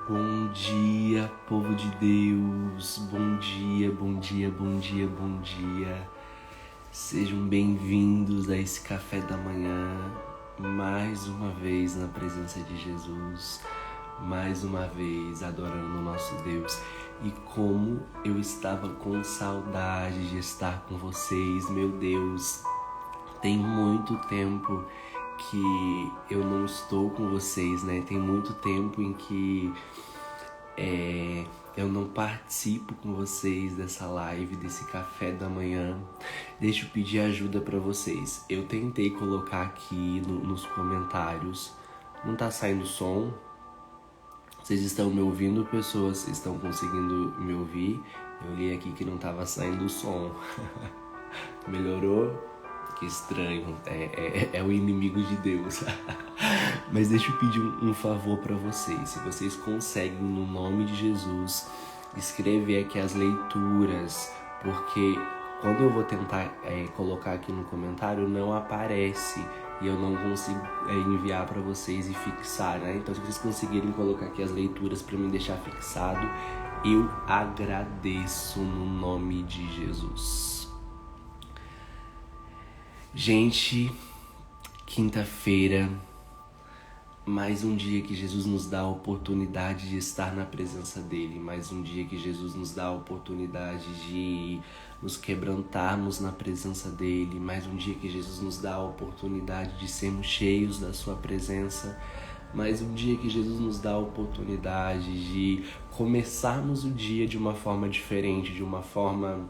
Bom dia, povo de Deus. Bom dia, bom dia, bom dia, bom dia. Sejam bem-vindos a esse café da manhã, mais uma vez na presença de Jesus, mais uma vez adorando o nosso Deus. E como eu estava com saudade de estar com vocês, meu Deus. Tem muito tempo que eu não estou com vocês, né? Tem muito tempo em que eu não participo com vocês dessa live, desse café da manhã. Deixa eu pedir ajuda para vocês. Eu tentei colocar aqui nos comentários. Não tá saindo som? Vocês estão me ouvindo, pessoas? Vocês estão conseguindo me ouvir? Eu li aqui que não tava saindo o som. Melhorou? Que estranho, é o inimigo de Deus. Mas deixa eu pedir um favor para vocês. Se vocês conseguem, no nome de Jesus, escrever aqui as leituras, porque quando eu vou tentar colocar aqui no comentário, não aparece e eu não consigo enviar para vocês e fixar, né? Então, se vocês conseguirem colocar aqui as leituras para me deixar fixado, eu agradeço no nome de Jesus. Gente, quinta-feira, mais um dia que Jesus nos dá a oportunidade de estar na presença dele, mais um dia que Jesus nos dá a oportunidade de nos quebrantarmos na presença dele, mais um dia que Jesus nos dá a oportunidade de sermos cheios da sua presença, mais um dia que Jesus nos dá a oportunidade de começarmos o dia de uma forma diferente, de uma forma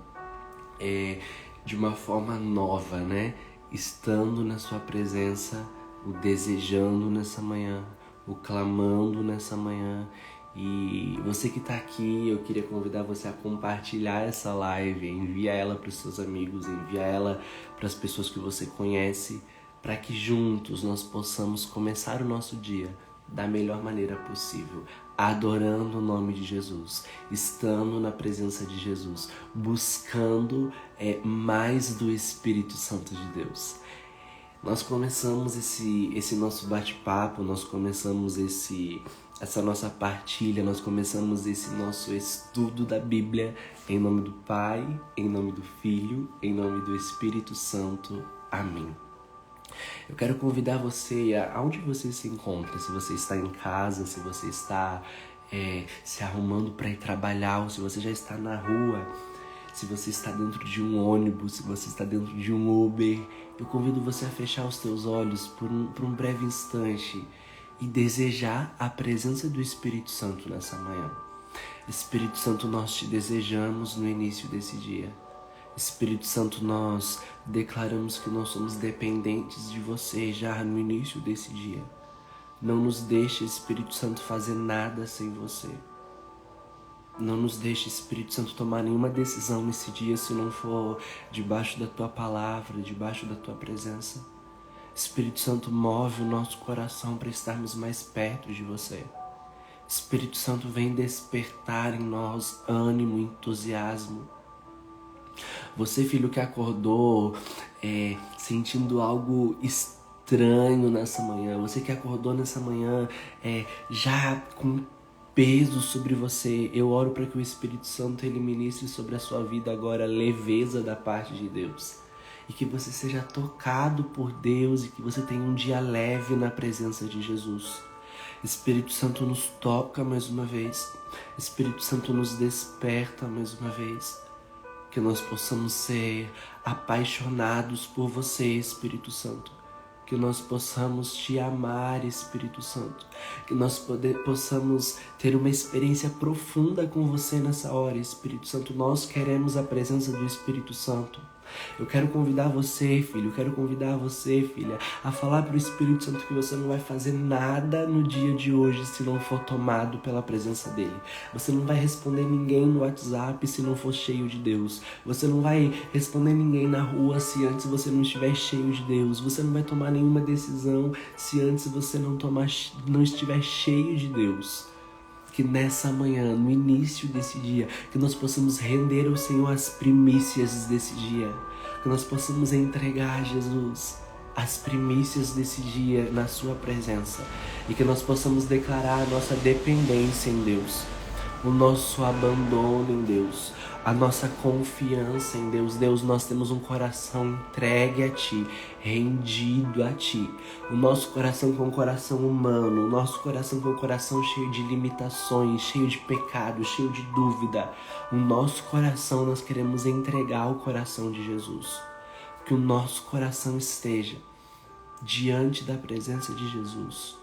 nova, né? Estando na sua presença, o desejando nessa manhã, o clamando nessa manhã. E você que está aqui, eu queria convidar você a compartilhar essa live, enviar ela para os seus amigos, enviar ela para as pessoas que você conhece, para que juntos nós possamos começar o nosso dia da melhor maneira possível, adorando o nome de Jesus, estando na presença de Jesus, buscando mais do Espírito Santo de Deus. Nós começamos esse nosso bate-papo, nós começamos essa nossa partilha, nós começamos esse nosso estudo da Bíblia em nome do Pai, em nome do Filho, em nome do Espírito Santo. Amém. Eu quero convidar você, aonde você se encontra, se você está em casa, se você está se arrumando para ir trabalhar, ou se você já está na rua, se você está dentro de um ônibus, se você está dentro de um Uber, eu convido você a fechar os teus olhos por um breve instante e desejar a presença do Espírito Santo nessa manhã. Espírito Santo, nós te desejamos no início desse dia. Espírito Santo, nós declaramos que nós somos dependentes de você já no início desse dia. Não nos deixe, Espírito Santo, fazer nada sem você. Não nos deixe, Espírito Santo, tomar nenhuma decisão nesse dia se não for debaixo da tua palavra, debaixo da tua presença. Espírito Santo, move o nosso coração para estarmos mais perto de você. Espírito Santo, vem despertar em nós ânimo, entusiasmo. Você, filho, que acordou sentindo algo estranho nessa manhã, você que acordou nessa manhã já com peso sobre você, eu oro para que o Espírito Santo ele ministre sobre a sua vida agora leveza da parte de Deus. E que você seja tocado por Deus e que você tenha um dia leve na presença de Jesus. Espírito Santo nos toca mais uma vez. Espírito Santo nos desperta mais uma vez. Que nós possamos ser apaixonados por você, Espírito Santo. Que nós possamos te amar, Espírito Santo. Que nós possamos ter uma experiência profunda com você nessa hora, Espírito Santo. Nós queremos a presença do Espírito Santo. Eu quero convidar você, filho, eu quero convidar você, filha, a falar para o Espírito Santo que você não vai fazer nada no dia de hoje se não for tomado pela presença dele. Você não vai responder ninguém no WhatsApp se não for cheio de Deus. Você não vai responder ninguém na rua se antes você não estiver cheio de Deus. Você não vai tomar nenhuma decisão se antes você não estiver cheio de Deus. Que nessa manhã, no início desse dia, que nós possamos render ao Senhor as primícias desse dia. Que nós possamos entregar a Jesus as primícias desse dia na sua presença e que nós possamos declarar a nossa dependência em Deus, o nosso abandono em Deus, a nossa confiança em Deus. Deus, nós temos um coração entregue a Ti, rendido a Ti. O nosso coração que é um coração humano, o nosso coração que é um coração cheio de limitações, cheio de pecado, cheio de dúvida. O nosso coração nós queremos entregar ao coração de Jesus. Que o nosso coração esteja diante da presença de Jesus.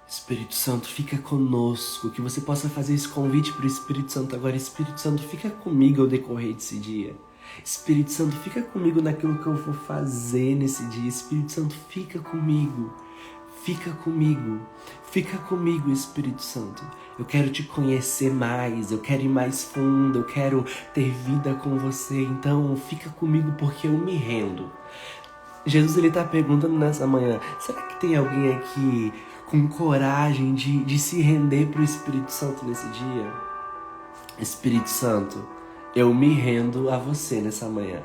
Espírito Santo, fica conosco, que você possa fazer esse convite para o Espírito Santo agora. Espírito Santo, fica comigo ao decorrer desse dia. Espírito Santo, fica comigo naquilo que eu vou fazer nesse dia. Espírito Santo, fica comigo. Fica comigo. Fica comigo, Espírito Santo. Eu quero te conhecer mais, eu quero ir mais fundo, eu quero ter vida com você. Então, fica comigo porque eu me rendo. Jesus, ele está perguntando nessa manhã, será que tem alguém aqui com coragem de se render para o Espírito Santo nesse dia? Espírito Santo, eu me rendo a você nessa manhã.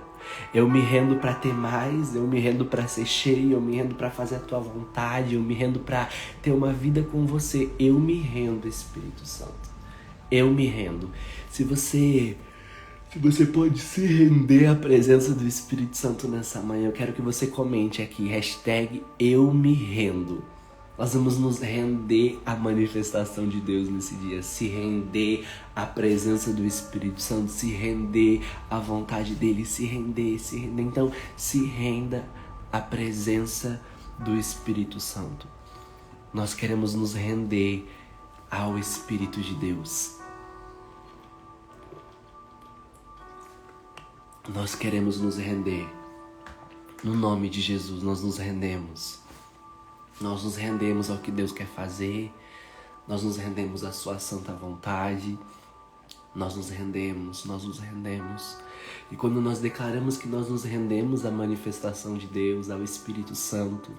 Eu me rendo para ter mais, eu me rendo para ser cheio, eu me rendo para fazer a tua vontade, eu me rendo para ter uma vida com você. Eu me rendo, Espírito Santo. Eu me rendo. Se você pode se render à presença do Espírito Santo nessa manhã, eu quero que você comente aqui, #EuMeRendo. Nós vamos nos render à manifestação de Deus nesse dia, se render à presença do Espírito Santo, se render à vontade dele, se render. Então, se renda à presença do Espírito Santo. Nós queremos nos render ao Espírito de Deus. Nós queremos nos render. No nome de Jesus, nós nos rendemos. Nós nos rendemos ao que Deus quer fazer. Nós nos rendemos à sua santa vontade. Nós nos rendemos. E quando nós declaramos que nós nos rendemos à manifestação de Deus, ao Espírito Santo,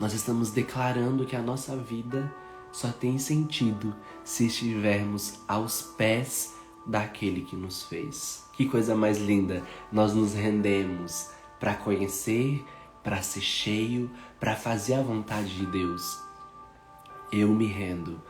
nós estamos declarando que a nossa vida só tem sentido se estivermos aos pés daquele que nos fez. Que coisa mais linda! Nós nos rendemos para conhecer, para ser cheio, para fazer a vontade de Deus. Eu me rendo.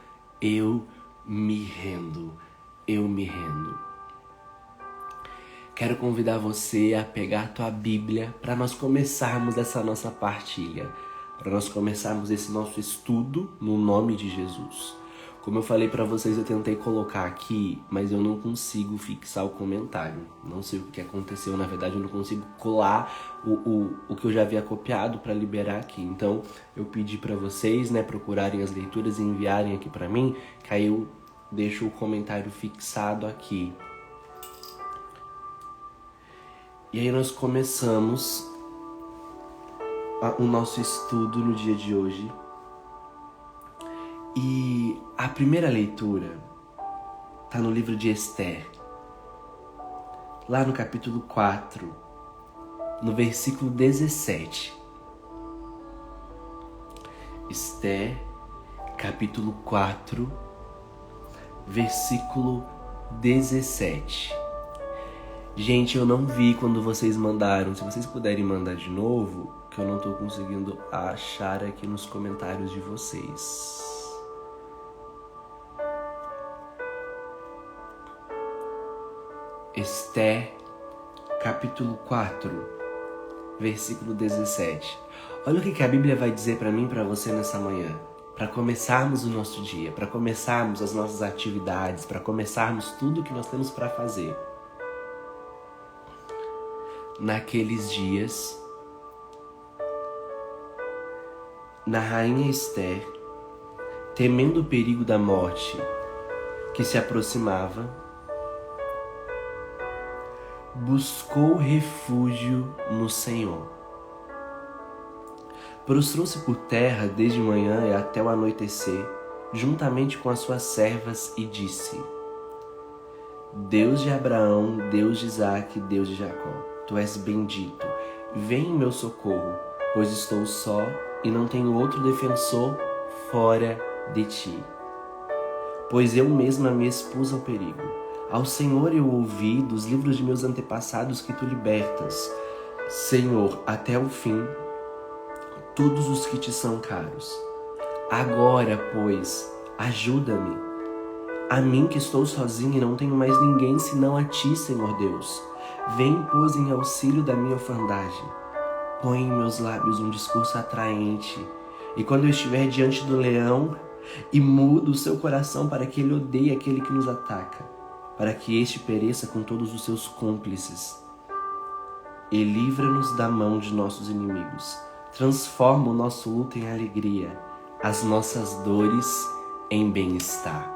Quero convidar você a pegar a tua Bíblia para nós começarmos essa nossa partilha, para nós começarmos esse nosso estudo no nome de Jesus. Como eu falei para vocês, eu tentei colocar aqui, mas eu não consigo fixar o comentário. Não sei o que aconteceu, na verdade eu não consigo colar o que eu já havia copiado para liberar aqui. Então eu pedi para vocês, procurarem as leituras e enviarem aqui para mim, que aí eu deixo o comentário fixado aqui. E aí nós começamos o nosso estudo no dia de hoje. E a primeira leitura está no livro de Esther, lá no capítulo 4, no versículo 17. Esther, capítulo 4, versículo 17. Gente, eu não vi quando vocês mandaram. Se vocês puderem mandar de novo, que eu não estou conseguindo achar aqui nos comentários de vocês. Esther, capítulo 4, versículo 17. Olha o que a Bíblia vai dizer para mim e para você nessa manhã. Para começarmos o nosso dia, para começarmos as nossas atividades, para começarmos tudo o que nós temos para fazer. Naqueles dias, na rainha Esther, temendo o perigo da morte que se aproximava, buscou refúgio no Senhor. Prostrou-se por terra desde manhã e até o anoitecer, juntamente com as suas servas, e disse: Deus de Abraão, Deus de Isaque, Deus de Jacó, Tu és bendito. Vem em meu socorro, pois estou só e não tenho outro defensor fora de Ti. Pois eu mesma me expus ao perigo. Ao Senhor eu ouvi dos livros de meus antepassados que Tu libertas. Senhor, até o fim, todos os que te são caros. Agora, pois, ajuda-me, a mim que estou sozinho e não tenho mais ninguém senão a ti, Senhor Deus. Vem, pois, em auxílio da minha orfandade. Põe em meus lábios um discurso atraente. E quando eu estiver diante do leão, e muda o seu coração para que ele odeie aquele que nos ataca, para que este pereça com todos os seus cúmplices. E livra-nos da mão de nossos inimigos. Transforma o nosso luto em alegria, as nossas dores em bem-estar.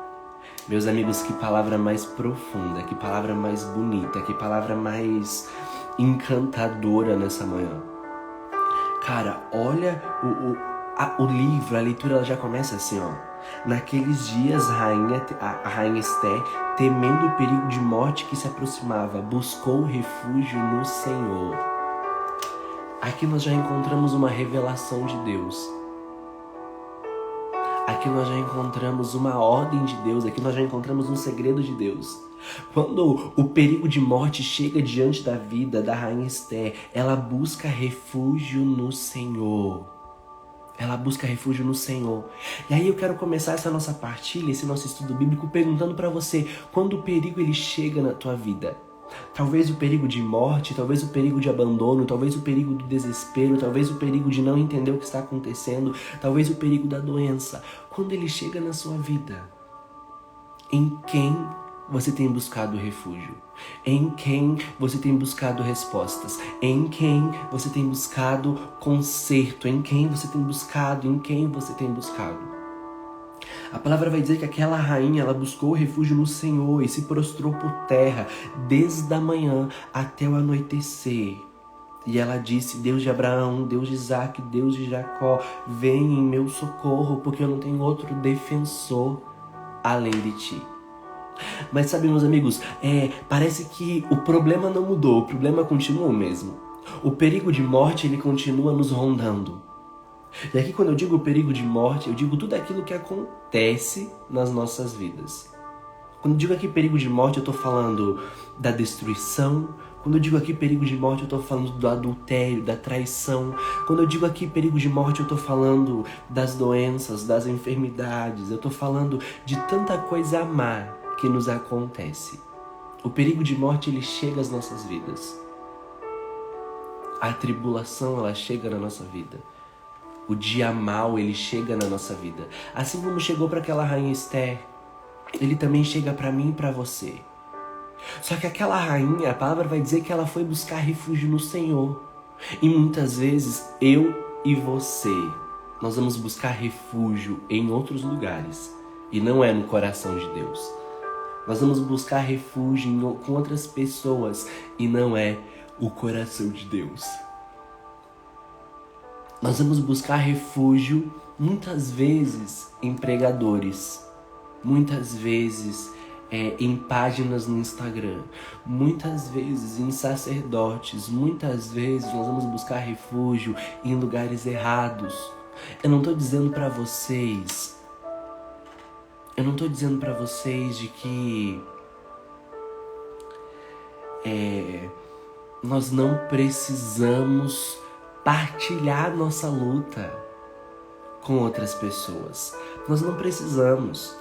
Meus amigos, que palavra mais profunda, que palavra mais bonita, que palavra mais encantadora nessa manhã. Cara, olha o livro, a leitura ela já começa assim, ó. Naqueles dias a rainha Esther, temendo o perigo de morte que se aproximava, buscou refúgio no Senhor. Aqui nós já encontramos uma revelação de Deus. Aqui nós já encontramos uma ordem de Deus, aqui nós já encontramos um segredo de Deus. Quando o perigo de morte chega diante da vida da rainha Esther, ela busca refúgio no Senhor. Ela busca refúgio no Senhor. E aí eu quero começar essa nossa partilha, esse nosso estudo bíblico, perguntando para você, quando o perigo ele chega na tua vida? Talvez o perigo de morte, talvez o perigo de abandono, talvez o perigo do desespero, talvez o perigo de não entender o que está acontecendo, talvez o perigo da doença. Quando ele chega na sua vida, em quem você tem buscado refúgio? Em quem você tem buscado respostas? Em quem você tem buscado conserto? Em quem você tem buscado? A palavra vai dizer que aquela rainha, ela buscou refúgio no Senhor e se prostrou por terra desde a manhã até o anoitecer. E ela disse, Deus de Abraão, Deus de Isaac, Deus de Jacó, vem em meu socorro, porque eu não tenho outro defensor além de ti. Mas sabe, meus amigos, parece que o problema não mudou, o problema continua o mesmo. O perigo de morte, ele continua nos rondando. E aqui quando eu digo perigo de morte, eu digo tudo aquilo que acontece nas nossas vidas. Quando eu digo aqui perigo de morte, eu estou falando da destruição. Quando eu digo aqui perigo de morte, eu estou falando do adultério, da traição. Quando eu digo aqui perigo de morte, eu estou falando das doenças, das enfermidades. Eu estou falando de tanta coisa má que nos acontece. O perigo de morte, ele chega às nossas vidas. A tribulação, ela chega na nossa vida. O dia mau, ele chega na nossa vida. Assim como chegou para aquela rainha Esther, ele também chega para mim e para você. Só que aquela rainha, a palavra vai dizer que ela foi buscar refúgio no Senhor. E muitas vezes, eu e você, nós vamos buscar refúgio em outros lugares. E não é no coração de Deus. Nós vamos buscar refúgio com outras pessoas. E não é o coração de Deus. Nós vamos buscar refúgio, muitas vezes, em pregadores. Muitas vezes em páginas no Instagram. Muitas vezes em sacerdotes. Muitas vezes nós vamos buscar refúgio em lugares errados. Eu não estou dizendo para vocês... de que... nós não precisamos partilhar nossa luta com outras pessoas. Nós não precisamos.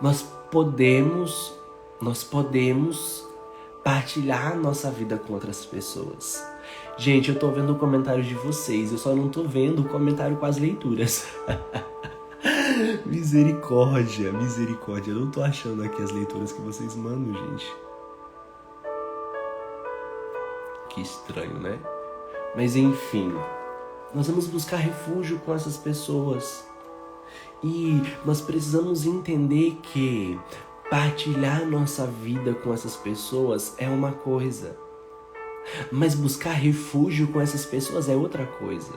Nós podemos partilhar nossa vida com outras pessoas. Gente, eu tô vendo o comentário de vocês, eu só não tô vendo o comentário com as leituras. Misericórdia, eu não tô achando aqui as leituras que vocês mandam, gente. Que estranho, né? Mas enfim, nós vamos buscar refúgio com essas pessoas. E nós precisamos entender que partilhar nossa vida com essas pessoas é uma coisa. Mas buscar refúgio com essas pessoas é outra coisa.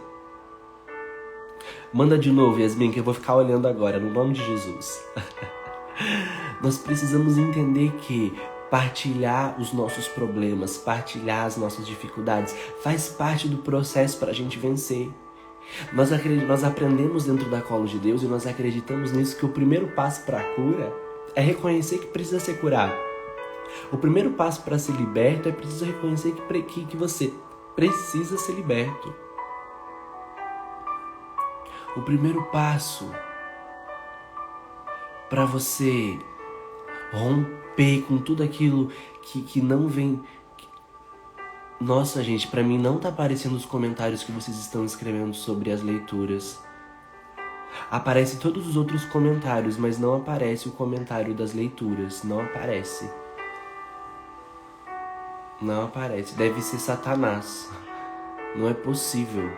Manda de novo, Yasmin, que eu vou ficar olhando agora, no nome de Jesus. Nós precisamos entender que partilhar os nossos problemas, partilhar as nossas dificuldades, faz parte do processo para a gente vencer. Nós aprendemos dentro da cola de Deus e nós acreditamos nisso, que o primeiro passo para a cura é reconhecer que precisa ser curado. O primeiro passo para ser liberto é preciso reconhecer que você precisa ser liberto. O primeiro passo para você romper com tudo aquilo que não vem... Nossa, gente, para mim não tá aparecendo os comentários que vocês estão escrevendo sobre as leituras. Aparecem todos os outros comentários, mas não aparece o comentário das leituras. Não aparece. Não aparece. Deve ser Satanás. Não é possível.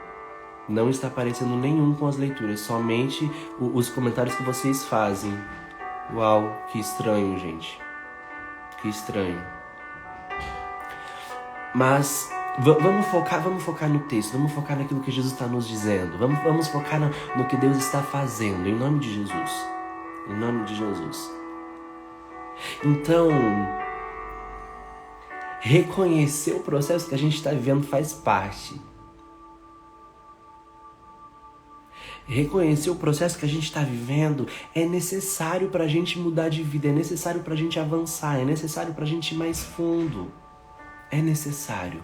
Não está aparecendo nenhum com as leituras. Somente os comentários que vocês fazem. Uau, que estranho, gente. Que estranho. Mas vamos focar no texto. Vamos focar naquilo que Jesus está nos dizendo. Vamos focar no que Deus está fazendo. Em nome de Jesus. Em nome de Jesus. Então, reconhecer o processo que a gente está vivendo faz parte. Reconhecer o processo que a gente está vivendo é necessário para a gente mudar de vida, é necessário para a gente avançar, é necessário para a gente ir mais fundo. É necessário.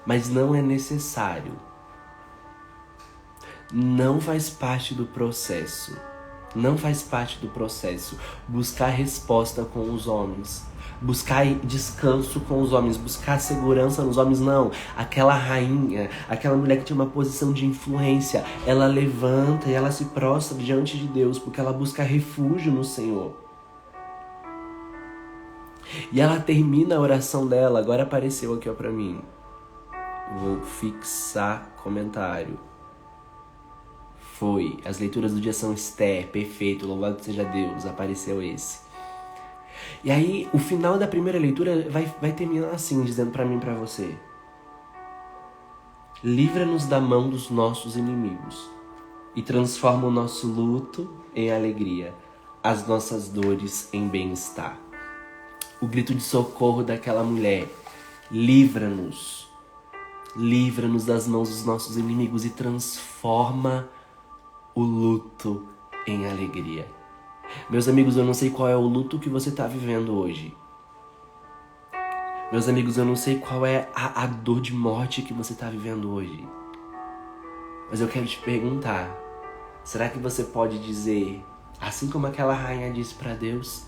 Mas não é necessário. Não faz parte do processo. Não faz parte do processo buscar resposta com os homens. Buscar descanso com os homens, buscar segurança nos homens, não. Aquela rainha, aquela mulher que tinha uma posição de influência, ela levanta e ela se prostra diante de Deus, porque ela busca refúgio no Senhor. E ela termina a oração dela, agora apareceu aqui ó pra mim. Vou fixar comentário. Foi, as leituras do dia são Esther, perfeito, louvado seja Deus, apareceu esse. E aí, o final da primeira leitura vai terminar assim, dizendo pra mim e pra você. Livra-nos da mão dos nossos inimigos e transforma o nosso luto em alegria, as nossas dores em bem-estar. O grito de socorro daquela mulher, livra-nos das mãos dos nossos inimigos e transforma o luto em alegria. Meus amigos, eu não sei qual é o luto que você está vivendo hoje. Meus amigos, eu não sei qual é a dor de morte que você está vivendo hoje. Mas eu quero te perguntar, será que você pode dizer, assim como aquela rainha disse para Deus,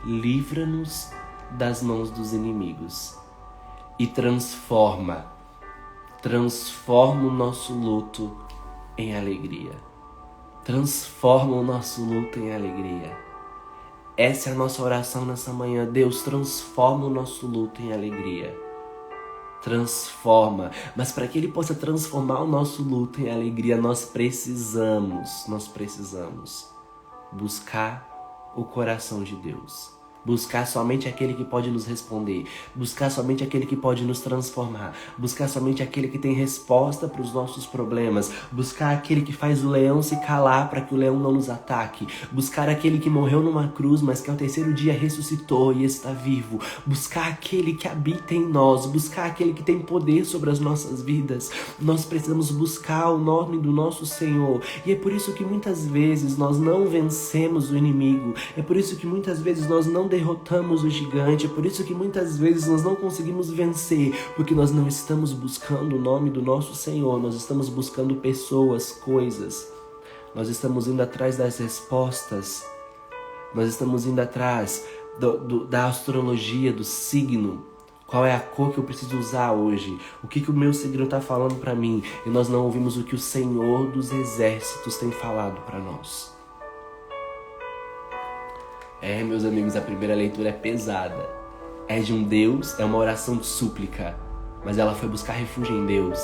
livra-nos das mãos dos inimigos e transforma o nosso luto em alegria. Transforma o nosso luto em alegria. Essa é a nossa oração nessa manhã. Deus, transforma o nosso luto em alegria. Transforma. Mas para que Ele possa transformar o nosso luto em alegria, nós precisamos buscar o coração de Deus. Buscar somente aquele que pode nos responder. Buscar somente aquele que pode nos transformar. Buscar somente aquele que tem resposta para os nossos problemas. Buscar aquele que faz o leão se calar para que o leão não nos ataque. Buscar aquele que morreu numa cruz, mas que ao terceiro dia ressuscitou e está vivo. Buscar aquele que habita em nós. Buscar aquele que tem poder sobre as nossas vidas. Nós precisamos buscar o nome do nosso Senhor. E é por isso que muitas vezes nós não vencemos o inimigo. É por isso que muitas vezes nós não derrotamos o gigante, é por isso que muitas vezes nós não conseguimos vencer, porque nós não estamos buscando o nome do nosso Senhor, nós estamos buscando pessoas, coisas, nós estamos indo atrás das respostas, nós estamos indo atrás da astrologia, do signo, qual é a cor que eu preciso usar hoje, o que o meu signo está falando para mim, e nós não ouvimos o que o Senhor dos Exércitos tem falado para nós. Meus amigos, a primeira leitura é pesada. É de um Deus, é uma oração de súplica, mas ela foi buscar refúgio em Deus.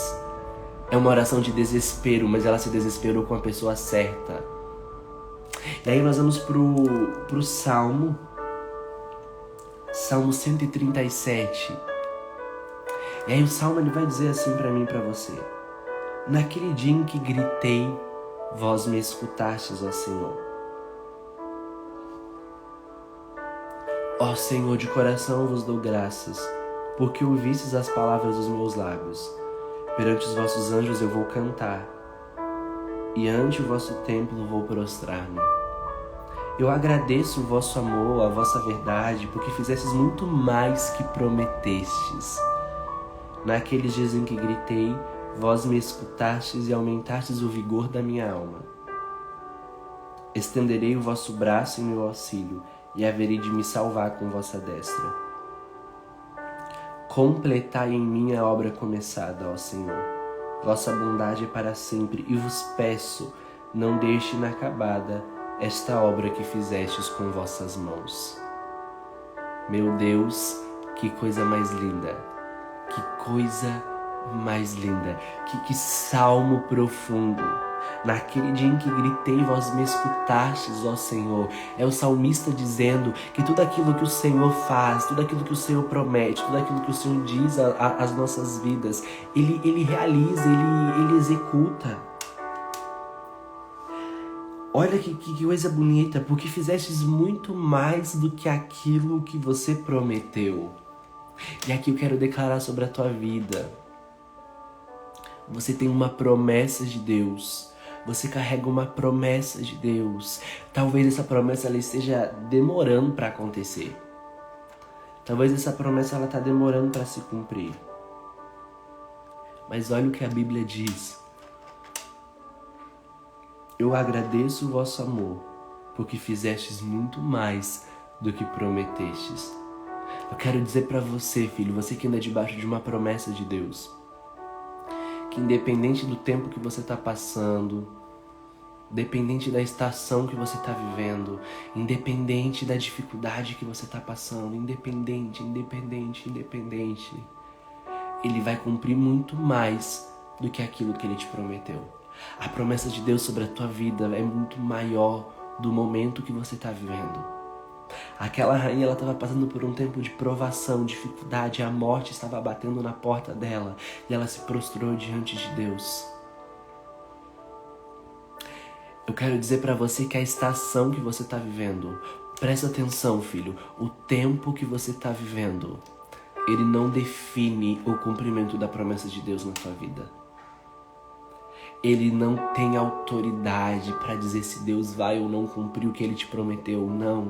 É uma oração de desespero, mas ela se desesperou com a pessoa certa. E aí nós vamos pro Salmo 137. E aí o Salmo ele vai dizer assim pra mim e pra você. Naquele dia em que gritei, vós me escutastes, ó Senhor. Ó Senhor, de coração vos dou graças, porque ouvistes as palavras dos meus lábios. Perante os vossos anjos eu vou cantar, e ante o vosso templo vou prostrar-me. Eu agradeço o vosso amor, a vossa verdade, porque fizestes muito mais que prometestes. Naqueles dias em que gritei, vós me escutastes e aumentastes o vigor da minha alma. Estenderei o vosso braço em meu auxílio e haverei de me salvar com vossa destra. Completai em mim a obra começada, ó Senhor. Vossa bondade é para sempre e vos peço, não deixe inacabada esta obra que fizestes com vossas mãos. Meu Deus, que coisa mais linda, que coisa mais linda, que salmo profundo. Naquele dia em que gritei, vós me escutastes, ó Senhor. É o salmista dizendo que tudo aquilo que o Senhor faz, tudo aquilo que o Senhor promete, tudo aquilo que o Senhor diz às nossas vidas, Ele realiza, Ele executa. Olha que coisa bonita, porque fizestes muito mais do que aquilo que você prometeu. E aqui eu quero declarar sobre a tua vida. Você tem uma promessa de Deus. Você carrega uma promessa de Deus. Talvez essa promessa ela esteja demorando para acontecer. Talvez essa promessa ela está demorando para se cumprir. Mas olha o que a Bíblia diz. Eu agradeço o vosso amor, porque fizestes muito mais do que prometestes. Eu quero dizer para você, filho, você que anda debaixo de uma promessa de Deus, que independente do tempo que você está passando, independente da estação que você está vivendo, independente da dificuldade que você está passando, independente, Ele vai cumprir muito mais do que aquilo que Ele te prometeu. A promessa de Deus sobre a tua vida é muito maior do momento que você está vivendo. Aquela rainha, ela estava passando por um tempo de provação, dificuldade, a morte estava batendo na porta dela e ela se prostrou diante de Deus. Eu quero dizer para você que a estação que você está vivendo, presta atenção, filho, o tempo que você está vivendo, ele não define o cumprimento da promessa de Deus na tua vida. Ele não tem autoridade para dizer se Deus vai ou não cumprir o que Ele te prometeu. Não.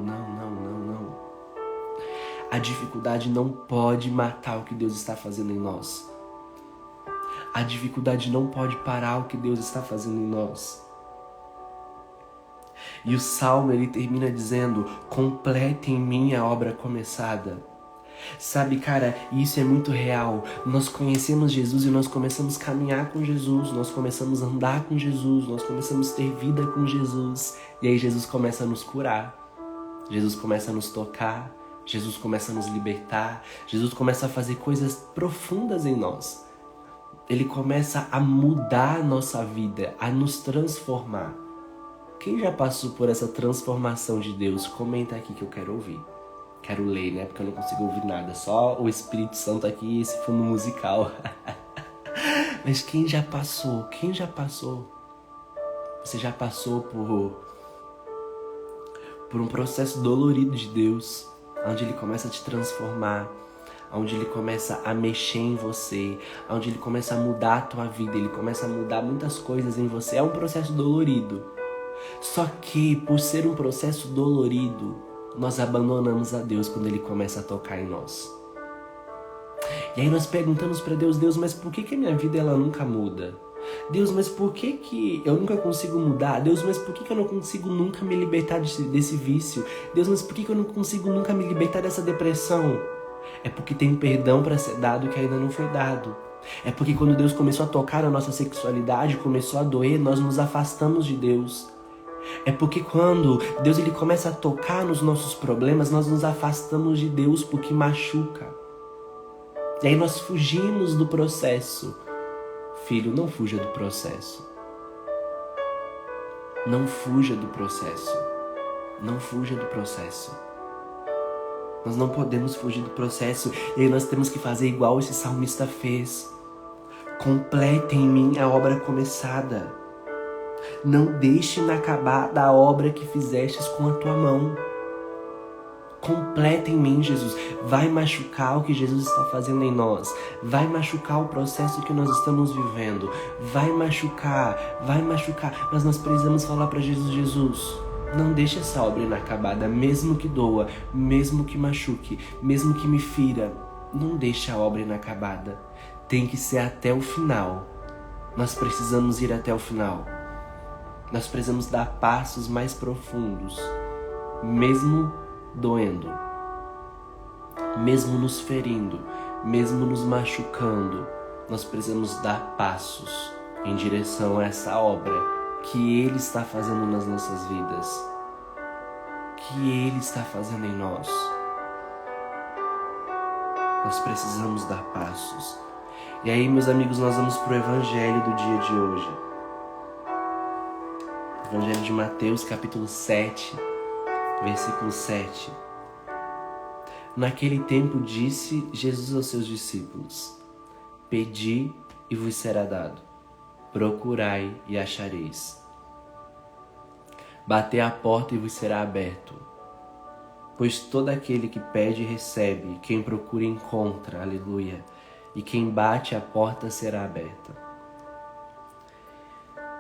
A dificuldade não pode matar o que Deus está fazendo em nós. A dificuldade não pode parar o que Deus está fazendo em nós. E o Salmo, ele termina dizendo, complete em mim a obra começada. Sabe, cara, isso é muito real. Nós conhecemos Jesus e nós começamos a caminhar com Jesus, nós começamos a andar com Jesus, nós começamos a ter vida com Jesus. E aí Jesus começa a nos curar, Jesus começa a nos tocar, Jesus começa a nos libertar, Jesus começa a fazer coisas profundas em nós. Ele começa a mudar a nossa vida, a nos transformar. Quem já passou por essa transformação de Deus? Comenta aqui que eu quero ouvir. Quero ler, né? Porque eu não consigo ouvir nada. Só o Espírito Santo aqui e esse fundo musical. Mas quem já passou? Quem já passou? Você já passou por um processo dolorido de Deus, onde Ele começa a te transformar, onde Ele começa a mexer em você, onde Ele começa a mudar a tua vida, Ele começa a mudar muitas coisas em você. É um processo dolorido. Só que, por ser um processo dolorido, nós abandonamos a Deus quando Ele começa a tocar em nós. E aí nós perguntamos para Deus, mas por que a minha vida ela nunca muda? Deus, mas por que eu nunca consigo mudar? Deus, mas por que eu não consigo nunca me libertar desse vício? Deus, mas por que eu não consigo nunca me libertar dessa depressão? É porque tem perdão para ser dado que ainda não foi dado. É porque quando Deus começou a tocar a nossa sexualidade, começou a doer, nós nos afastamos de Deus. É porque quando Deus ele começa a tocar nos nossos problemas, nós nos afastamos de Deus porque machuca. E aí nós fugimos do processo. Filho, não fuja do processo. Não fuja do processo. Não fuja do processo. Nós não podemos fugir do processo. E aí nós temos que fazer igual esse salmista fez. Complete em mim a obra começada. Não deixe inacabada a obra que fizestes com a tua mão. Completa em mim, Jesus. Vai machucar o que Jesus está fazendo em nós. Vai machucar o processo que nós estamos vivendo. Vai machucar. Mas nós precisamos falar para Jesus, Não deixe essa obra inacabada, mesmo que doa, mesmo que machuque, mesmo que me fira. Não deixe a obra inacabada. Tem que ser até o final. Nós precisamos ir até o final. Nós precisamos dar passos mais profundos, mesmo doendo, mesmo nos ferindo, mesmo nos machucando. Nós precisamos dar passos em direção a essa obra que Ele está fazendo nas nossas vidas, que Ele está fazendo em nós. Nós precisamos dar passos. E aí, meus amigos, nós vamos para o Evangelho do dia de hoje. Evangelho de Mateus, capítulo 7, versículo 7. Naquele tempo disse Jesus aos seus discípulos: Pedi e vos será dado. Procurai e achareis. Batei à porta e vos será aberto. Pois todo aquele que pede recebe, quem procura encontra, aleluia. E quem bate, a porta será aberta.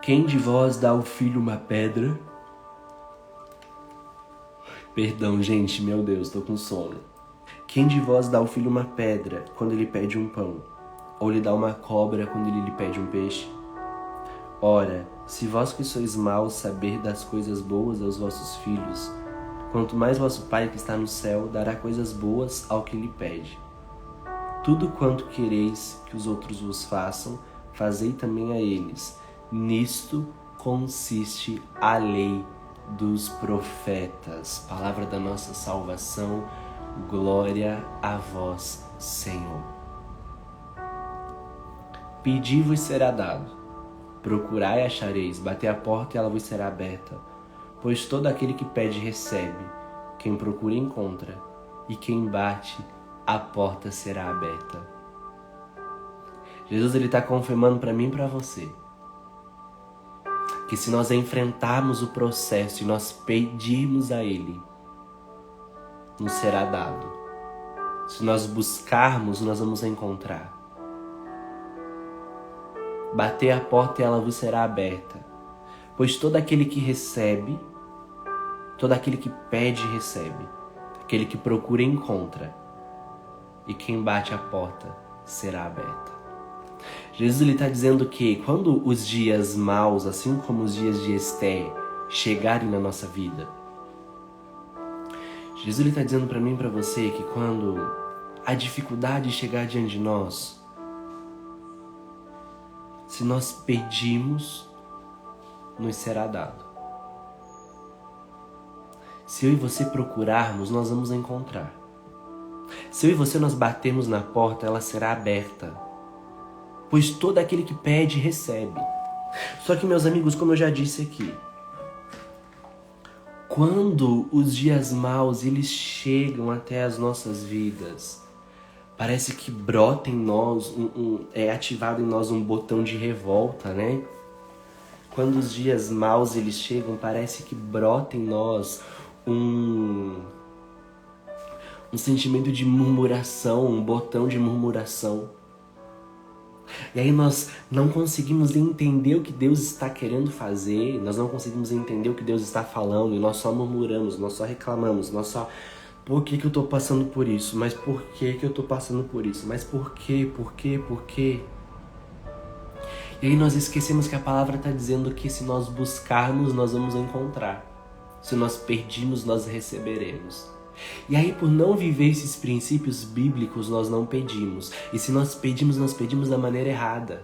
Quem de vós dá ao filho uma pedra? Perdão, gente, meu Deus, tô com sono. Quem de vós dá ao filho uma pedra quando ele pede um pão? Ou lhe dá uma cobra quando ele lhe pede um peixe? Ora, se vós que sois maus saber das coisas boas aos vossos filhos, quanto mais vosso Pai que está no céu dará coisas boas ao que lhe pede. Tudo quanto quereis que os outros vos façam, fazei também a eles. Nisto consiste a lei dos profetas. Palavra da nossa salvação, glória a vós, Senhor. Pedi-vos será dado, procurai e achareis, batei a porta e ela vos será aberta. Pois todo aquele que pede recebe, quem procura encontra, e quem bate, a porta será aberta. Jesus está confirmando para mim e para você que se nós enfrentarmos o processo e nós pedirmos a Ele, nos será dado. Se nós buscarmos, nós vamos encontrar. Bater a porta e ela vos será aberta. Pois todo aquele que recebe, todo aquele que pede recebe, aquele que procura encontra, e quem bate a porta será aberta. Jesus está dizendo que quando os dias maus, assim como os dias de Esther, chegarem na nossa vida, Jesus está dizendo para mim e para você que quando a dificuldade chegar diante de nós, se nós pedimos, nos será dado. Se eu e você procurarmos, nós vamos encontrar. Se eu e você nós batermos na porta, ela será aberta. Pois todo aquele que pede, recebe. Só que, meus amigos, como eu já disse aqui, quando os dias maus eles chegam até as nossas vidas, parece que brota em nós, é ativado em nós um botão de revolta, né? Quando os dias maus eles chegam, parece que brota em nós um sentimento de murmuração, um botão de murmuração. E aí nós não conseguimos entender o que Deus está querendo fazer, nós não conseguimos entender o que Deus está falando, e nós só murmuramos, nós só reclamamos, nós só... Por que eu tô passando por isso? Mas por que eu tô passando por isso? Mas por quê? Por quê? E aí nós esquecemos que a palavra está dizendo que se nós buscarmos, nós vamos encontrar. Se nós pedirmos, nós receberemos. E aí, por não viver esses princípios bíblicos, nós não pedimos. E se nós pedimos da maneira errada.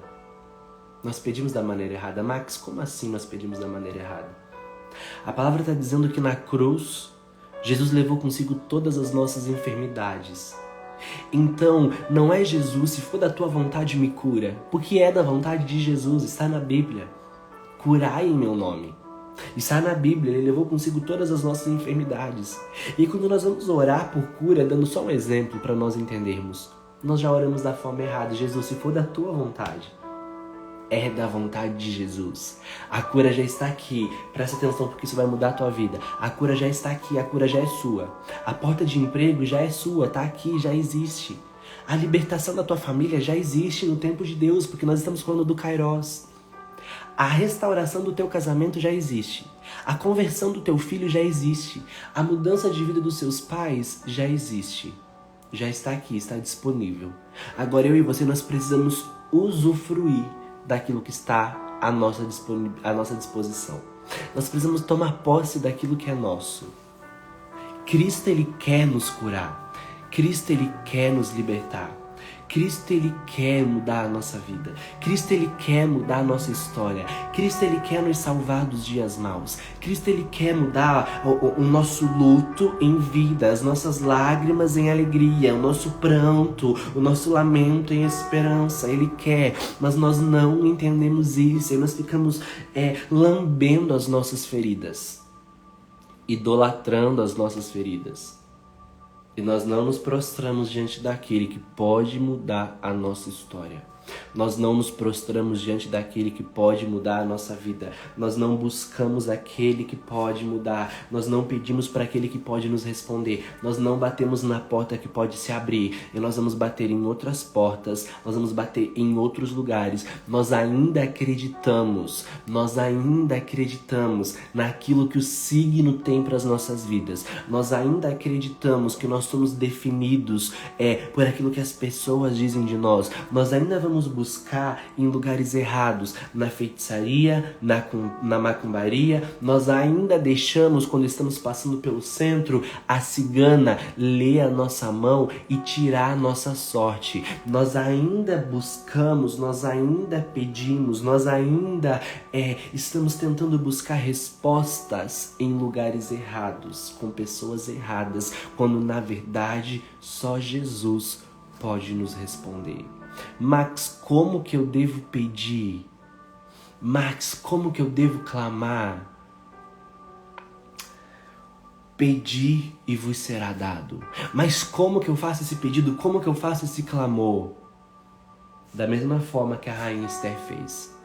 Nós pedimos da maneira errada. Max, como assim nós pedimos da maneira errada? A palavra está dizendo que na cruz, Jesus levou consigo todas as nossas enfermidades. Então, não é Jesus, se for da tua vontade, me cura. Porque é da vontade de Jesus, está na Bíblia. Curai em meu nome. Está na Bíblia, Ele levou consigo todas as nossas enfermidades. E quando nós vamos orar por cura, dando só um exemplo para nós entendermos, nós já oramos da forma errada. Jesus, se for da tua vontade, é da vontade de Jesus. A cura já está aqui. Presta atenção porque isso vai mudar a tua vida. A cura já está aqui, a cura já é sua. A porta de emprego já é sua, está aqui, já existe. A libertação da tua família já existe no tempo de Deus, porque nós estamos falando do Kairos. A restauração do teu casamento já existe. A conversão do teu filho já existe. A mudança de vida dos seus pais já existe. Já está aqui, está disponível. Agora eu e você, nós precisamos usufruir daquilo que está à nossa disposição. Nós precisamos tomar posse daquilo que é nosso. Cristo, Ele quer nos curar. Cristo, Ele quer nos libertar. Cristo, Ele quer mudar a nossa vida. Cristo, Ele quer mudar a nossa história. Cristo, Ele quer nos salvar dos dias maus. Cristo, Ele quer mudar o nosso luto em vida, as nossas lágrimas em alegria, o nosso pranto, o nosso lamento em esperança. Ele quer, mas nós não entendemos isso e nós ficamos lambendo as nossas feridas, idolatrando as nossas feridas. E nós não nos prostramos diante daquele que pode mudar a nossa história. Nós não nos prostramos diante daquele que pode mudar a nossa vida. Nós não buscamos aquele que pode mudar. Nós não pedimos para aquele que pode nos responder. Nós não batemos na porta que pode se abrir. E nós vamos bater em outras portas. Nós vamos bater em outros lugares. Nós ainda acreditamos. Naquilo que o signo tem para as nossas vidas. Nós ainda acreditamos que nós somos definidos por aquilo que as pessoas dizem de nós. Nós ainda vamos buscar em lugares errados, na feitiçaria, na macumbaria. Nós ainda deixamos, quando estamos passando pelo centro, a cigana ler a nossa mão e tirar a nossa sorte. Nós ainda buscamos, nós ainda pedimos, nós ainda estamos tentando buscar respostas em lugares errados, com pessoas erradas, quando na verdade só Jesus pode nos responder. Max, como que eu devo pedir? Max, como que eu devo clamar? Pedi e vos será dado. Mas como que eu faço esse pedido? Como que eu faço esse clamor? Da mesma forma que a rainha Esther fez.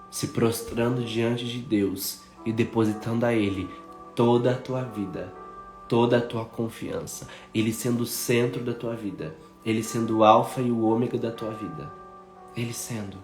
Se prostrando diante de Deus e depositando a Ele toda a tua vida, toda a tua confiança. Ele sendo o centro da tua vida. Ele sendo o alfa e o ômega da tua vida. Ele sendo.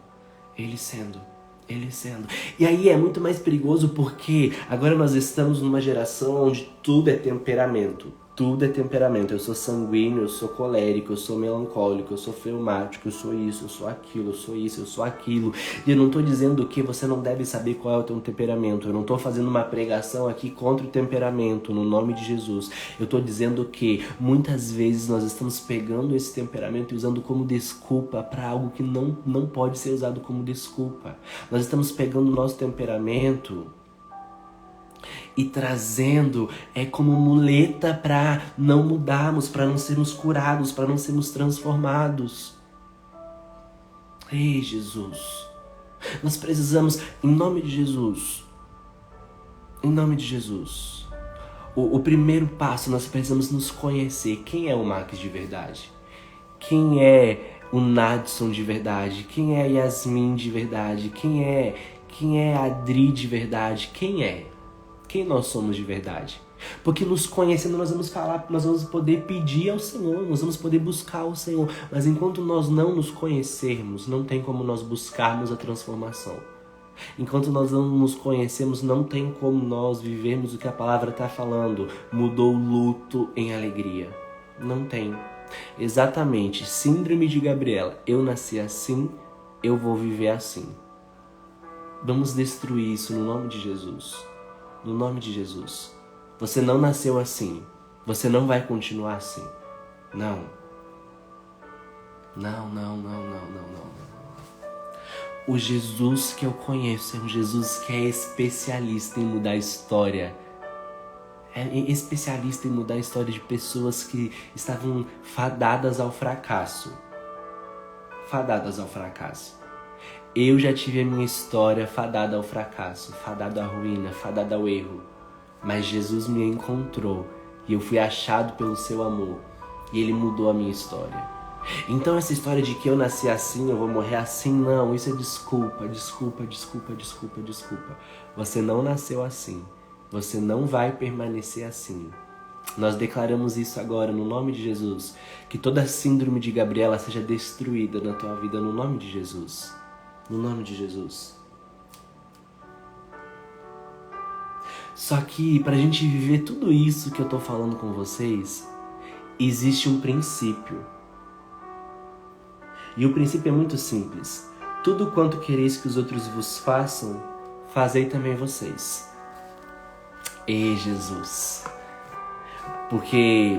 E aí é muito mais perigoso porque agora nós estamos numa geração onde tudo é temperamento. Tudo é temperamento. Eu sou sanguíneo, eu sou colérico, eu sou melancólico, eu sou fleumático, eu sou isso, eu sou aquilo, eu sou isso, eu sou aquilo. E eu não estou dizendo que você não deve saber qual é o teu temperamento. Eu não estou fazendo uma pregação aqui contra o temperamento, no nome de Jesus. Eu estou dizendo que muitas vezes nós estamos pegando esse temperamento e usando como desculpa para algo que não pode ser usado como desculpa. Nós estamos pegando o nosso temperamento e trazendo como muleta para não mudarmos, para não sermos curados, para não sermos transformados. Ei, Jesus, nós precisamos, em nome de Jesus, o primeiro passo, nós precisamos nos conhecer. Quem é o Max de verdade? Quem é o Nadson de verdade? Quem é a Yasmin de verdade? Quem é a Adri de verdade? Quem é? Quem nós somos de verdade? Porque nos conhecendo nós vamos falar, nós vamos poder pedir ao Senhor, nós vamos poder buscar o Senhor. Mas enquanto nós não nos conhecermos, não tem como nós buscarmos a transformação. Enquanto nós não nos conhecemos, não tem como nós vivermos o que a palavra está falando. Mudou o luto em alegria. Não tem. Exatamente. Síndrome de Gabriela. Eu nasci assim, eu vou viver assim. Vamos destruir isso no nome de Jesus. No nome de Jesus. Você não nasceu assim. Você não vai continuar assim. Não. Não. O Jesus que eu conheço é um Jesus que é especialista em mudar a história. É especialista em mudar a história de pessoas que estavam fadadas ao fracasso. Fadadas ao fracasso. Eu já tive a minha história fadada ao fracasso, fadada à ruína, fadada ao erro. Mas Jesus me encontrou e eu fui achado pelo seu amor. E Ele mudou a minha história. Então essa história de que eu nasci assim, eu vou morrer assim, não. Isso é desculpa. Você não nasceu assim. Você não vai permanecer assim. Nós declaramos isso agora no nome de Jesus. Que toda síndrome de Gabriela seja destruída na tua vida no nome de Jesus. No nome de Jesus. Só que pra gente viver tudo isso que eu tô falando com vocês, existe um princípio. E o princípio é muito simples. Tudo quanto quereis que os outros vos façam, fazei também vocês. E Jesus. Porque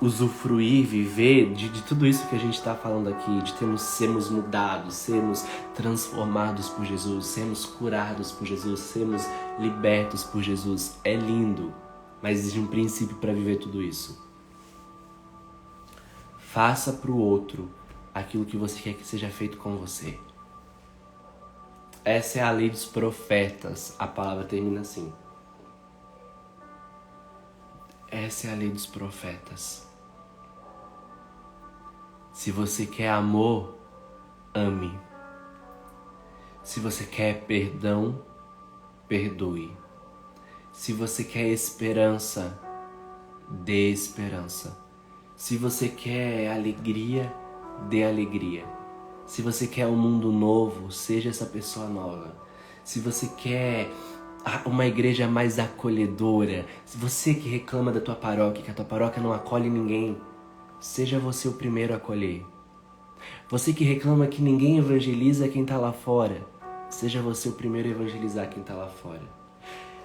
usufruir, viver de tudo isso que a gente está falando aqui, de sermos mudados, sermos transformados por Jesus, sermos curados por Jesus, sermos libertos por Jesus, é lindo, mas existe um princípio para viver tudo isso. Faça para o outro aquilo que você quer que seja feito com você. Essa é a lei dos profetas, a palavra termina assim. Essa é a lei dos profetas. Se você quer amor, ame. Se você quer perdão, perdoe. Se você quer esperança, dê esperança. Se você quer alegria, dê alegria. Se você quer um mundo novo, seja essa pessoa nova. Se você quer uma igreja mais acolhedora, se você que reclama da tua paróquia, que a tua paróquia não acolhe ninguém, seja você o primeiro a acolher. Você que reclama que ninguém evangeliza quem está lá fora, seja você o primeiro a evangelizar quem está lá fora.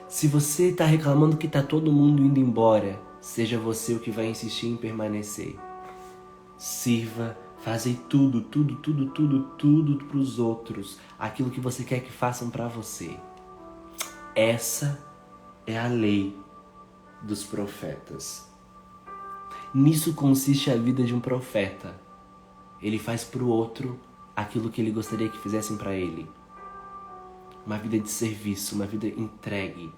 Se você está reclamando que está todo mundo indo embora, seja você o que vai insistir em permanecer. Sirva, fazei tudo para os outros, aquilo que você quer que façam para você. Essa é a lei dos profetas. Nisso consiste a vida de um profeta. Ele faz para o outro aquilo que ele gostaria que fizessem para ele. Uma vida de serviço, uma vida entregue,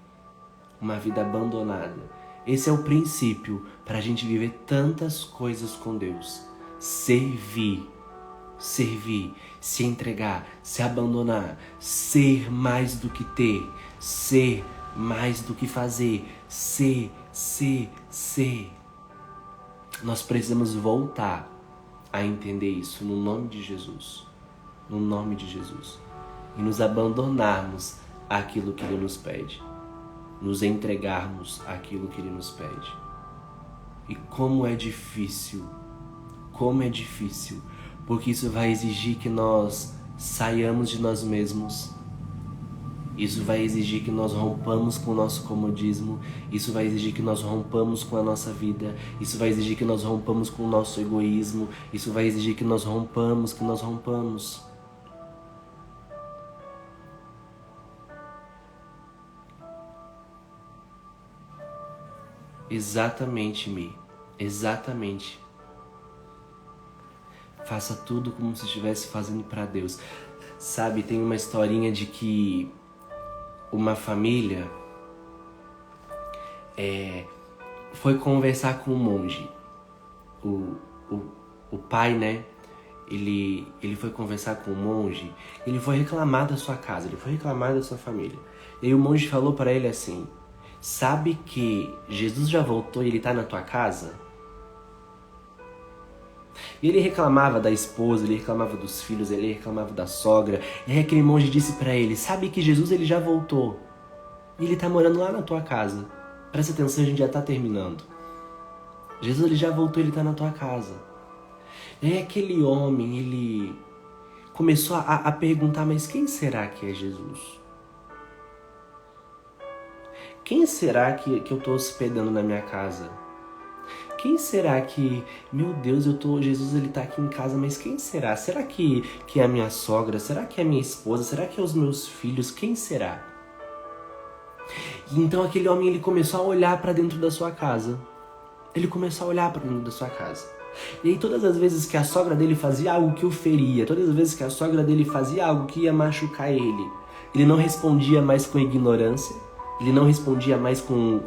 uma vida abandonada. Esse é o princípio para a gente viver tantas coisas com Deus. Servir, se entregar, se abandonar, ser mais do que ter, ser mais do que fazer, ser. Nós precisamos voltar a entender isso no nome de Jesus. No nome de Jesus. E nos abandonarmos àquilo que Ele nos pede. Nos entregarmos àquilo que Ele nos pede. E como é difícil, porque isso vai exigir que nós saiamos de nós mesmos. Isso vai exigir que nós rompamos com o nosso comodismo. Isso vai exigir que nós rompamos com a nossa vida. Isso vai exigir que nós rompamos com o nosso egoísmo. Isso vai exigir que nós rompamos. Exatamente, Mi. Exatamente. Faça tudo como se estivesse fazendo para Deus. Sabe, tem uma historinha de que uma família foi conversar com um monge. O pai, né? Ele foi conversar com o monge. Ele foi reclamar da sua casa, ele foi reclamar da sua família. E aí o monge falou para ele assim: sabe que Jesus já voltou e ele tá na tua casa? E ele reclamava da esposa, ele reclamava dos filhos, ele reclamava da sogra. E aí aquele monge disse para ele: sabe que Jesus ele já voltou e ele tá morando lá na tua casa. Presta atenção, a gente já tá terminando. Jesus ele já voltou, ele tá na tua casa. E aí aquele homem, ele começou a perguntar: mas quem será que é Jesus? Quem será que eu tô hospedando na minha casa? Quem será que, meu Deus, Jesus ele tá aqui em casa, mas quem será? Será que é a minha sogra? Será que é a minha esposa? Será que é os meus filhos? Quem será? E então aquele homem ele começou a olhar para dentro da sua casa. Ele começou a olhar para dentro da sua casa. E aí todas as vezes que a sogra dele fazia algo que o feria, todas as vezes que a sogra dele fazia algo que ia machucar ele não respondia mais com ignorância. Ele não respondia mais com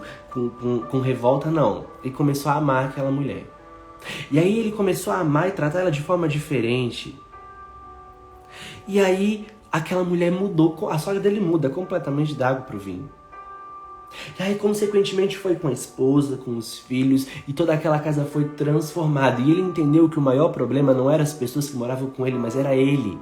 revolta, não. Ele começou a amar aquela mulher. E aí ele começou a amar e tratar ela de forma diferente. E aí aquela mulher mudou, a sogra dele muda completamente da água pro vinho. E aí consequentemente foi com a esposa, com os filhos, e toda aquela casa foi transformada. E ele entendeu que o maior problema não eram as pessoas que moravam com ele, mas era ele.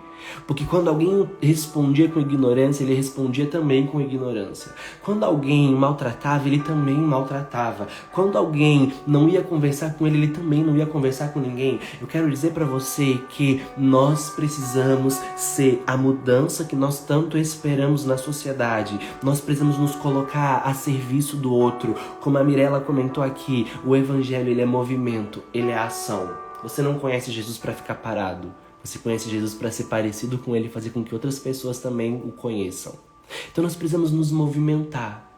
Porque quando alguém respondia com ignorância, ele respondia também com ignorância. Quando alguém maltratava, ele também maltratava. Quando alguém não ia conversar com ele também não ia conversar com ninguém. Eu quero dizer para você que nós precisamos ser a mudança que nós tanto esperamos na sociedade. Nós precisamos nos colocar a serviço do outro. Como a Mirella comentou aqui, o evangelho ele é movimento, ele é ação. Você não conhece Jesus para ficar parado. Você conhece Jesus para ser parecido com ele e fazer com que outras pessoas também o conheçam. Então nós precisamos nos movimentar,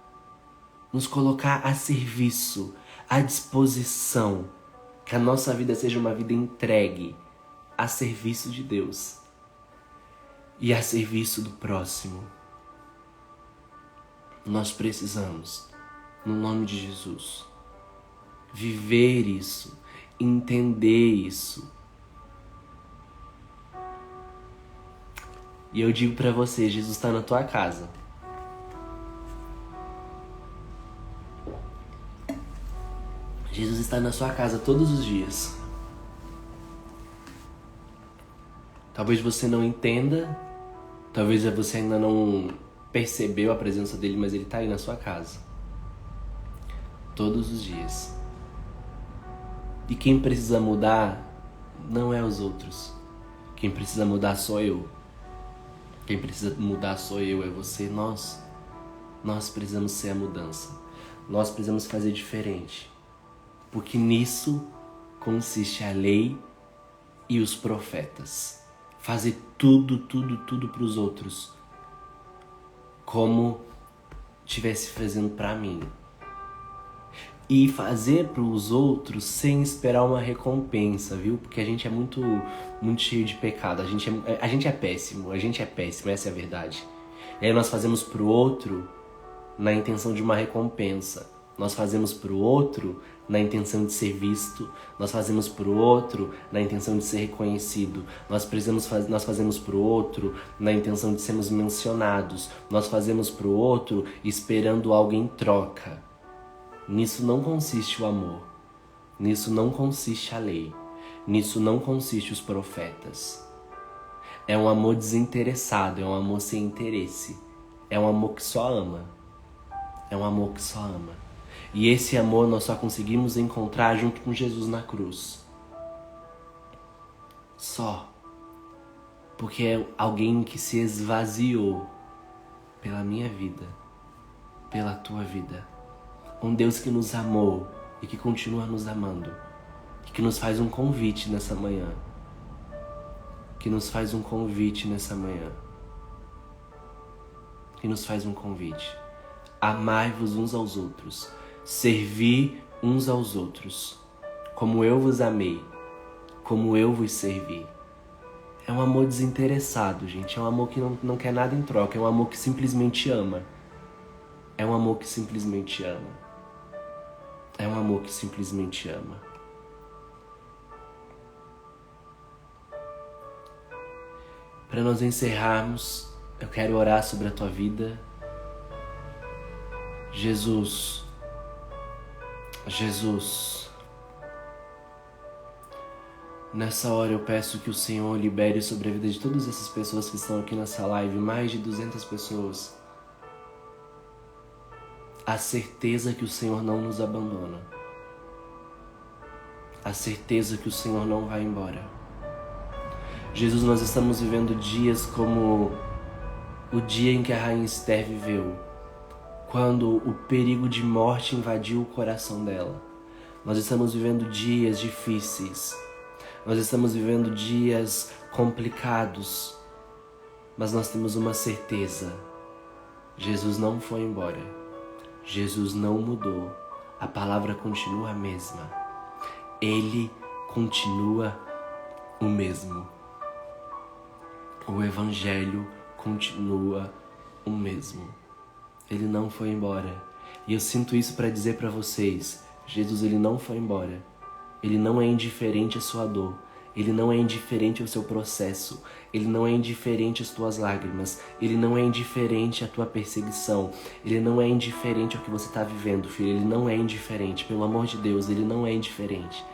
nos colocar a serviço, à disposição. Que a nossa vida seja uma vida entregue a serviço de Deus e a serviço do próximo. Nós precisamos, no nome de Jesus, viver isso, entender isso. E eu digo pra você, Jesus está na tua casa. Jesus está na sua casa todos os dias. Talvez você não entenda, talvez você ainda não percebeu a presença dele, mas ele está aí na sua casa. Todos os dias. E quem precisa mudar não é os outros. Quem precisa mudar sou eu. Quem precisa mudar sou eu, é você, nós. Nós precisamos ser a mudança. Nós precisamos fazer diferente. Porque nisso consiste a lei e os profetas. Fazer tudo para os outros. Como estivesse fazendo para mim. E fazer para os outros sem esperar uma recompensa, viu? Porque a gente é muito cheio de pecado. A gente é péssimo, essa é a verdade. E aí nós fazemos para o outro na intenção de uma recompensa. Nós fazemos para o outro na intenção de ser visto. Nós fazemos para o outro na intenção de ser reconhecido. Nós fazemos para o outro na intenção de sermos mencionados. Nós fazemos para o outro esperando algo em troca. Nisso não consiste o amor. Nisso não consiste a lei. Nisso não consiste os profetas. É um amor desinteressado, é um amor sem interesse. É um amor que só ama. É um amor que só ama. E esse amor nós só conseguimos encontrar junto com Jesus na cruz. Só. Porque é alguém que se esvaziou pela minha vida, pela tua vida. Um Deus que nos amou e que continua nos amando. E que nos faz um convite nessa manhã. Que nos faz um convite nessa manhã. Que nos faz um convite. Amai-vos uns aos outros. Servi uns aos outros. Como eu vos amei. Como eu vos servi. É um amor desinteressado, gente. É um amor que não quer nada em troca. É um amor que simplesmente ama. É um amor que simplesmente ama. É um amor que simplesmente ama. Para nós encerrarmos, eu quero orar sobre a tua vida. Jesus, nessa hora eu peço que o Senhor libere sobre a vida de todas essas pessoas que estão aqui nessa live, mais de 200 pessoas, a certeza que o Senhor não nos abandona. A certeza que o Senhor não vai embora. Jesus, nós estamos vivendo dias como o dia em que a Rainha Esther viveu, quando o perigo de morte invadiu o coração dela. Nós estamos vivendo dias difíceis. Nós estamos vivendo dias complicados. Mas nós temos uma certeza. Jesus não foi embora. Jesus não mudou. A palavra continua a mesma. Ele continua o mesmo. O Evangelho continua o mesmo. Ele não foi embora. E eu sinto isso para dizer para vocês. Jesus, ele não foi embora. Ele não é indiferente à sua dor. Ele não é indiferente ao seu processo. Ele não é indiferente às tuas lágrimas. Ele não é indiferente à tua perseguição. Ele não é indiferente ao que você está vivendo, filho. Ele não é indiferente. Pelo amor de Deus, ele não é indiferente.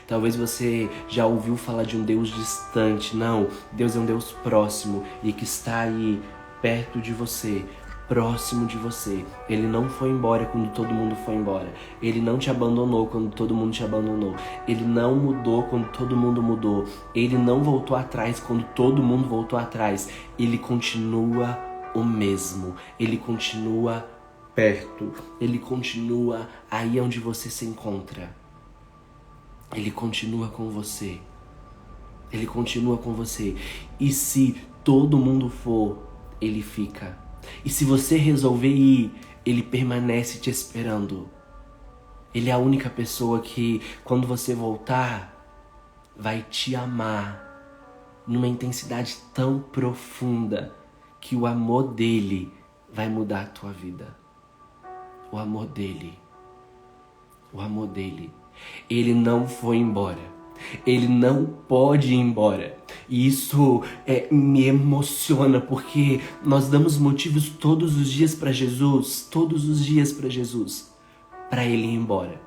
Talvez você já ouviu falar de um Deus distante. Não, Deus é um Deus próximo e que está aí, perto de você, próximo de você. Ele não foi embora quando todo mundo foi embora. Ele não te abandonou quando todo mundo te abandonou. Ele não mudou quando todo mundo mudou. Ele não voltou atrás quando todo mundo voltou atrás. Ele continua o mesmo. Ele continua perto. Ele continua aí onde você se encontra. Ele continua com você. Ele continua com você. E se todo mundo for, ele fica. E se você resolver ir, ele permanece te esperando. Ele é a única pessoa que, quando você voltar, vai te amar numa intensidade tão profunda que o amor dele vai mudar a tua vida. O amor dele. O amor dele. Ele não foi embora. Ele não pode ir embora. E isso me emociona, porque nós damos motivos todos os dias para Jesus, para ele ir embora.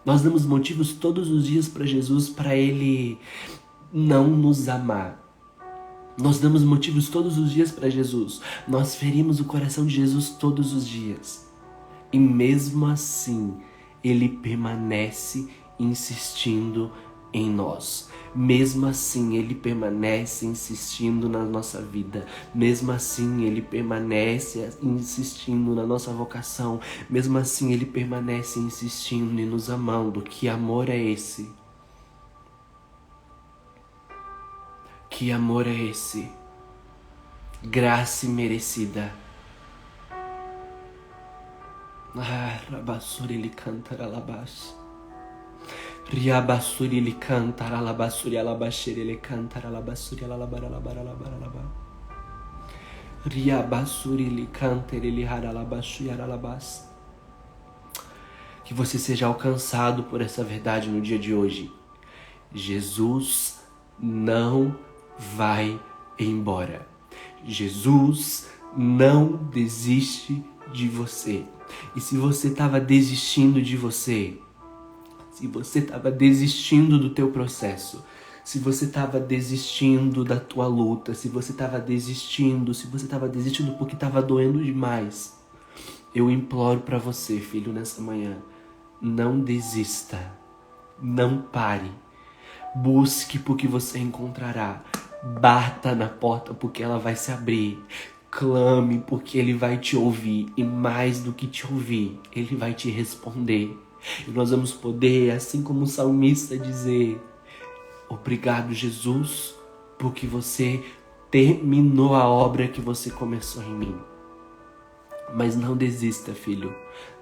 Nós damos motivos todos os dias para Jesus, para ele não nos amar. Nós damos motivos todos os dias para Jesus. Nós ferimos o coração de Jesus todos os dias. E mesmo assim, ele permanece insistindo em nós. Mesmo assim, ele permanece insistindo na nossa vida. Mesmo assim, ele permanece insistindo na nossa vocação. Mesmo assim, ele permanece insistindo e nos amando. Que amor é esse? Que amor é esse? Graça imerecida. Rabassuri ele cantará labaixo. Riabassuri ele cantará labassuri alabaxere ele cantará labassuri alabara labara labara labara. Riabassuri ele cantará ele haralabaxu aralabas. Que você seja alcançado por essa verdade no dia de hoje. Jesus não vai embora. Jesus não desiste de você. E se você estava desistindo de você, se você estava desistindo do teu processo, se você estava desistindo da tua luta, se você estava desistindo porque estava doendo demais, eu imploro para você, filho, nessa manhã, não desista, não pare, busque porque você encontrará, bata na porta porque ela vai se abrir, clame porque ele vai te ouvir e mais do que te ouvir, ele vai te responder. E nós vamos poder, assim como o salmista, dizer: obrigado, Jesus, porque você terminou a obra que você começou em mim. Mas não desista, filho.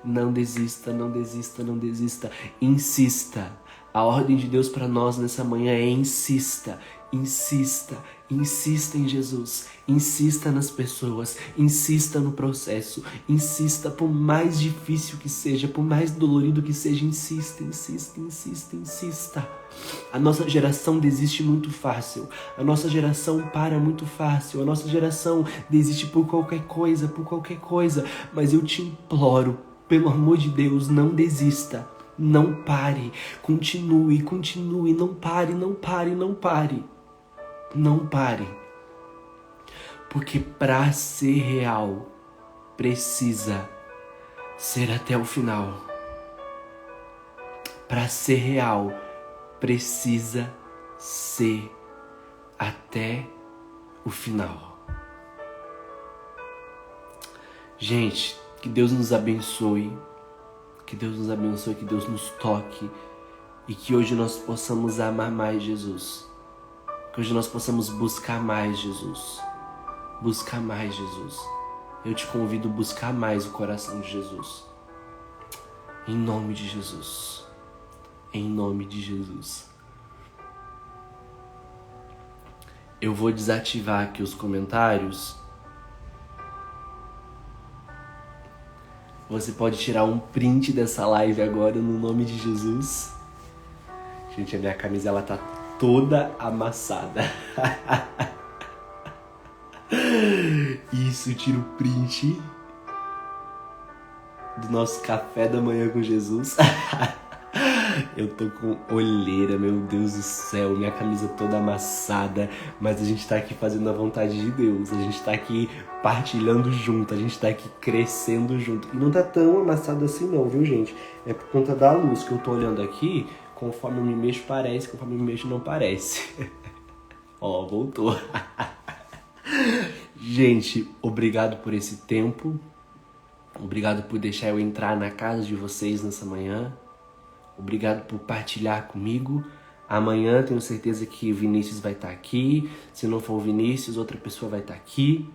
Não desista, não desista, não desista. Insista. A ordem de Deus para nós nessa manhã é insista. Insista, insista em Jesus, insista nas pessoas, insista no processo, insista, por mais difícil que seja, por mais dolorido que seja, insista, insista, insista, insista. A nossa geração desiste muito fácil, a nossa geração para muito fácil, a nossa geração desiste por qualquer coisa, mas eu te imploro, pelo amor de Deus, não desista, não pare, continue, não pare, não pare, não pare. Não pare, porque para ser real, precisa ser até o final. Para ser real, precisa ser até o final. Gente, que Deus nos abençoe, que Deus nos toque e que hoje nós possamos amar mais Jesus. Que hoje nós possamos buscar mais Jesus. Buscar mais Jesus. Eu te convido a buscar mais o coração de Jesus. Em nome de Jesus. Em nome de Jesus. Eu vou desativar aqui os comentários. Você pode tirar um print dessa live agora no nome de Jesus. Gente, a minha camisa ela tá toda amassada. Isso, tira o print do nosso café da manhã com Jesus. Eu tô com olheira, meu Deus do céu, minha camisa toda amassada, mas a gente tá aqui fazendo a vontade de Deus, a gente tá aqui partilhando junto, a gente tá aqui crescendo junto. E não tá tão amassado assim não, viu, gente? É por conta da luz que eu tô olhando aqui, conforme eu me mexo parece, conforme eu me mexo não parece. Ó, voltou. Gente, obrigado por esse tempo, obrigado por deixar eu entrar na casa de vocês nessa manhã. Obrigado por partilhar comigo. Amanhã tenho certeza que Vinícius vai estar aqui. Se não for o Vinícius, outra pessoa vai estar aqui.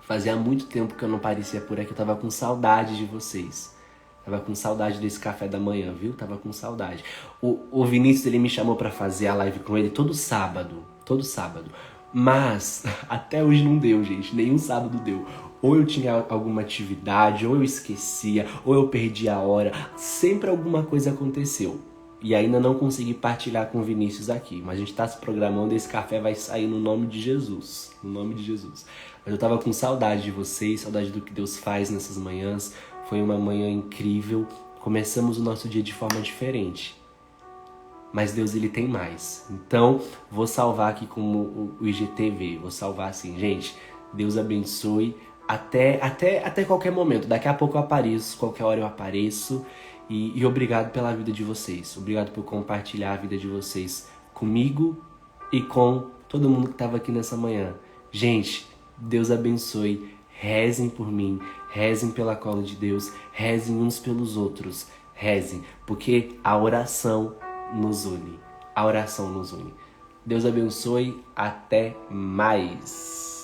Fazia muito tempo que eu não aparecia por aqui. Eu tava com saudade de vocês. Tava com saudade desse café da manhã, viu? Tava com saudade. O Vinícius, ele me chamou pra fazer a live com ele todo sábado. Todo sábado. Mas até hoje não deu, gente. Nenhum sábado deu. Ou eu tinha alguma atividade, ou eu esquecia, ou eu perdi a hora. Sempre alguma coisa aconteceu. E ainda não consegui partilhar com o Vinícius aqui. Mas a gente tá se programando e esse café vai sair no nome de Jesus. No nome de Jesus. Mas eu tava com saudade de vocês, saudade do que Deus faz nessas manhãs. Foi uma manhã incrível. Começamos o nosso dia de forma diferente. Mas Deus, ele tem mais. Então, vou salvar aqui como o IGTV. Vou salvar assim, gente. Deus abençoe. Até qualquer momento. Daqui a pouco eu apareço, qualquer hora eu apareço. E obrigado pela vida de vocês. Obrigado por compartilhar a vida de vocês comigo e com todo mundo que estava aqui nessa manhã. Gente, Deus abençoe. Rezem por mim. Rezem pela cola de Deus. Rezem uns pelos outros. Rezem, porque a oração nos une. A oração nos une. Deus abençoe. Até mais.